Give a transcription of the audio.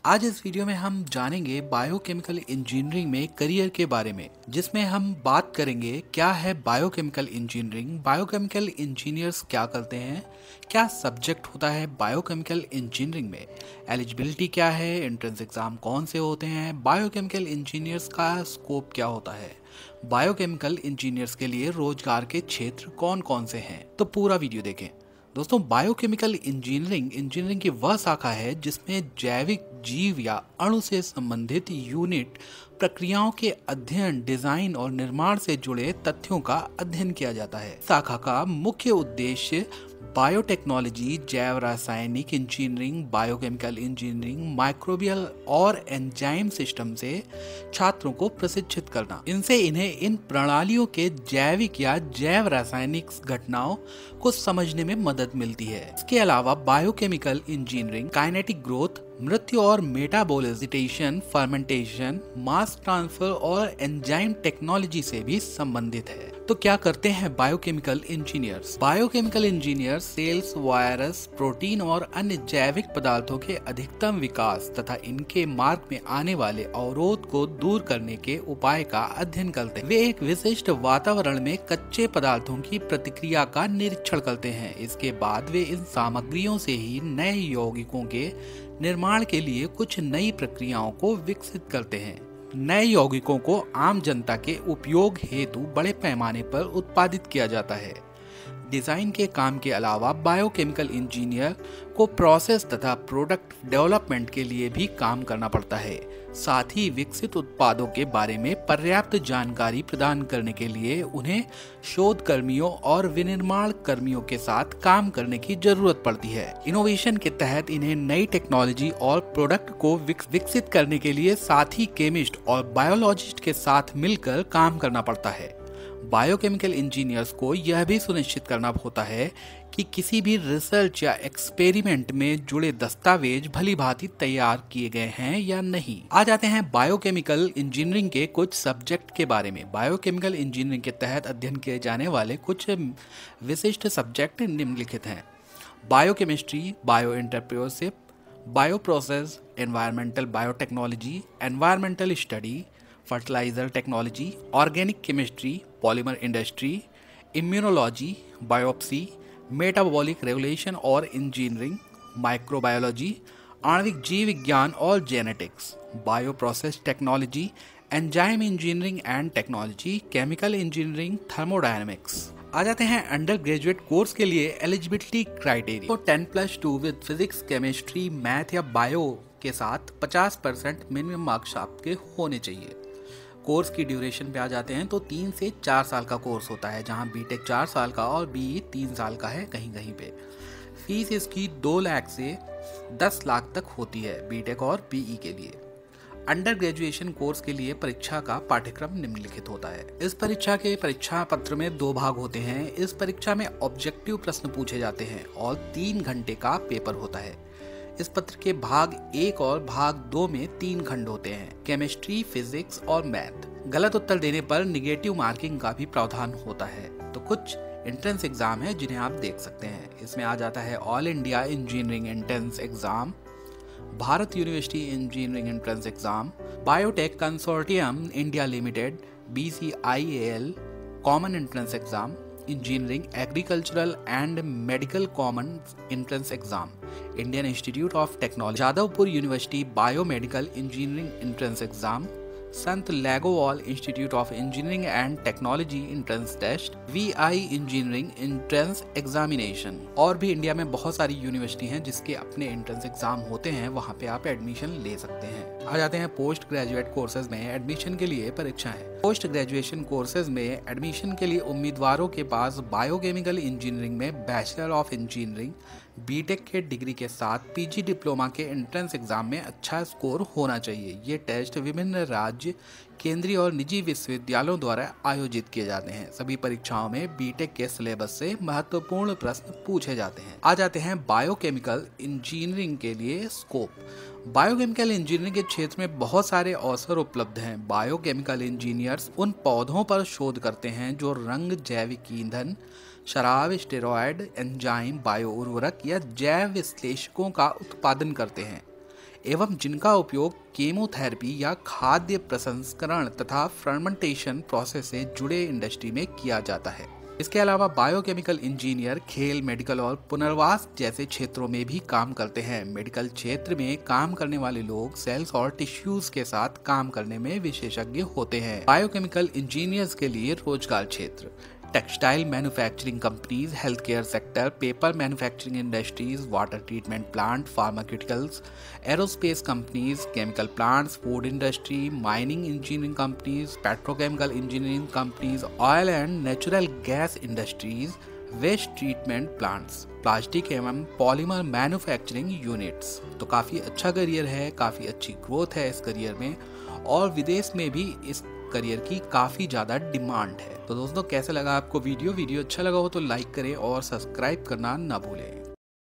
आज इस वीडियो में हम जानेंगे बायोकेमिकल इंजीनियरिंग में करियर के बारे में, जिसमें हम बात करेंगे क्या है बायोकेमिकल इंजीनियरिंग, बायोकेमिकल इंजीनियर्स क्या करते हैं, क्या सब्जेक्ट होता है बायोकेमिकल इंजीनियरिंग में, एलिजिबिलिटी क्या है, एंट्रेंस एग्जाम कौन से होते हैं, बायोकेमिकल इंजीनियर्स का स्कोप क्या होता है, बायोकेमिकल इंजीनियर्स के लिए रोजगार के क्षेत्र कौन कौन से हैं। तो पूरा वीडियो देखें। दोस्तों, बायोकेमिकल इंजीनियरिंग की वह शाखा है जिसमें जैविक जीव या अणु से संबंधित यूनिट प्रक्रियाओं के अध्ययन, डिजाइन और निर्माण से जुड़े तथ्यों का अध्ययन किया जाता है। शाखा का मुख्य उद्देश्य बायोटेक्नोलॉजी, जैव रासायनिक इंजीनियरिंग, बायोकेमिकल इंजीनियरिंग, माइक्रोबियल और एंजाइम सिस्टम से छात्रों को प्रशिक्षित करना। इनसे इन्हें इन प्रणालियों के जैविक या जैव रासायनिक घटनाओं को समझने में मदद मिलती है। इसके अलावा बायोकेमिकल इंजीनियरिंग काइनेटिक ग्रोथ, मृत्यु और मेटाबोलाइजेशन, फर्मेंटेशन, मास ट्रांसफर और एंजाइम टेक्नोलॉजी से भी संबंधित है। तो क्या करते हैं biochemical engineers? Biochemical engineer cells, virus, protein और अन्य जैविक पदार्थों के अधिकतम विकास तथा इनके मार्ग में आने वाले अवरोध को दूर करने के उपाय का अध्ययन करते हैं। वे एक विशिष्ट वातावरण में कच्चे पदार्थों की प्रतिक्रिया का निरीक्षण करते हैं। इसके बाद वे इन सामग्रियों से ही नए यौगिकों के निर्माण के लिए कुछ नई प्रक्रियाओं को विकसित करते हैं। नए यौगिकों को आम जनता के उपयोग हेतु बड़े पैमाने पर उत्पादित किया जाता है। डिजाइन के काम के अलावा बायोकेमिकल इंजीनियर को प्रोसेस तथा प्रोडक्ट डेवलपमेंट के लिए भी काम करना पड़ता है। साथ ही विकसित उत्पादों के बारे में पर्याप्त जानकारी प्रदान करने के लिए उन्हें शोध कर्मियों और विनिर्माण कर्मियों के साथ काम करने की जरूरत पड़ती है। इनोवेशन के तहत इन्हें नई टेक्नोलॉजी और प्रोडक्ट को विकसित करने के लिए साथ ही केमिस्ट और बायोलॉजिस्ट के साथ मिलकर काम करना पड़ता है। बायोकेमिकल इंजीनियर्स को यह भी सुनिश्चित करना होता है कि किसी भी रिसर्च या एक्सपेरिमेंट में जुड़े दस्तावेज भली भांति तैयार किए गए हैं या नहीं। आ जाते हैं बायोकेमिकल इंजीनियरिंग के कुछ सब्जेक्ट के बारे में। बायोकेमिकल इंजीनियरिंग के तहत अध्ययन किए जाने वाले कुछ विशिष्ट सब्जेक्ट निम्नलिखित हैं: biochemistry, bio entrepreneurship, bioprocess, environmental biotechnology, environmental study, fertiliser technology, organic chemistry, polymer industry, immunology, biopsy, metabolic regulation और इंजीनियरिंग, माइक्रोबायोलॉजी, आणविक जीव विज्ञान और genetics, bioprocess technology, enzyme engineering and technology, chemical engineering, thermodynamics. आ जाते हैं अंडर ग्रेजुएट कोर्स के लिए एलिजिबिलिटी क्राइटेरिया। तो 10+2 विद फिजिक्स, केमिस्ट्री, मैथ या बायो के साथ 50% मिनिमम मार्क्स आपके होने चाहिए। कोर्स की ड्यूरेशन पे आ जाते हैं तो 3 से 4 साल का कोर्स होता है, जहां बीटेक 4 साल का और बीई 3 साल का है कहीं कहीं पे। फीस इसकी 2 लाख से 10 लाख तक होती है बीटेक और बीई के लिए। अंडर ग्रेजुएशन कोर्स के लिए परीक्षा का पाठ्यक्रम निम्नलिखित होता है। इस परीक्षा के परीक्षा पत्र में 2 भाग होते हैं। इस परीक्षा में ऑब्जेक्टिव प्रश्न पूछे जाते हैं और 3 घंटे का पेपर होता है। इस पत्र के भाग 1 और भाग 2 में 3 खंड होते हैं: केमिस्ट्री, फिजिक्स और मैथ। गलत उत्तर देने पर निगेटिव मार्किंग का भी प्रावधान होता है। तो कुछ एंट्रेंस एग्जाम है जिन्हें आप देख सकते हैं। इसमें आ जाता है all India engineering entrance exam, Bharat university engineering entrance exam, biotech consortium India limited BCIAL common entrance exam, engineering, agricultural and medical common entrance exam, Indian institute of technology, Jadavpur university biomedical engineering entrance exam, Sant Longowal institute of engineering and technology entrance test, VI engineering entrance examination. और भी India में बहुत सारी university हैं जिसके अपने entrance exam होते हैं, वहां पे आप एडमिशन ले सकते हैं। आ जाते हैं पोस्ट ग्रेजुएट कोर्सेज में एडमिशन के लिए परीक्षाएं। पोस्ट ग्रेजुएशन कोर्सेज में एडमिशन के लिए उम्मीदवारों के पास बायोकेमिकल इंजीनियरिंग में बैचलर ऑफ इंजीनियरिंग, बीटेक के डिग्री के साथ PG डिप्लोमा के एंट्रेंस एग्जाम में अच्छा स्कोर होना चाहिए। ये टेस्ट विभिन्न राज्य, केंद्रीय और निजी विश्वविद्यालयों द्वारा आयोजित किए जाते हैं। सभी परीक्षाओं में बीटेक के सिलेबस से महत्वपूर्ण प्रश्न पूछे जाते हैं। आ जाते हैं बायोकेमिकल इंजीनियरिंग के लिए स्कोप। बायोकेमिकल इंजीनियरिंग के क्षेत्र में बहुत सारे अवसर उपलब्ध हैं। बायोकेमिकल इंजीनियर्स उन पौधों पर शोध करते हैं जो रंग, जैविक ईंधन, शराब, स्टेरॉयड, एंजाइम, बायो उर्वरक या जैव विश्लेषकों का उत्पादन करते हैं। एवं जिनका उपयोग केमोथेरेपी या खाद्य प्रसंस्करण तथा फर्मेंटेशन प्रोसेस से जुड़े इंडस्ट्री में किया जाता है। इसके अलावा बायोकेमिकल इंजीनियर खेल, मेडिकल और पुनर्वास जैसे क्षेत्रों में भी काम करते हैं। मेडिकल क्षेत्र में काम करने वाले लोग सेल्स और टिश्यूज के साथ काम करने में विशेषज्ञ होते हैं। बायोकेमिकल इंजीनियर्स के लिए रोजगार क्षेत्र: textile manufacturing companies, health care sector, paper manufacturing industries, water treatment plant, pharmaceuticals, aerospace companies, chemical plants, food industry, mining engineering companies, petrochemical engineering companies, oil and natural gas industries, waste treatment plants, plastic एवं polymer manufacturing units. तो काफ़ी अच्छा career है, काफ़ी अच्छी growth है इस career में और विदेश में भी इस करियर की काफ़ी ज़्यादा डिमांड है। तो दोस्तों कैसा लगा आपको वीडियो अच्छा लगा हो तो लाइक करें और सब्सक्राइब करना ना भूलें।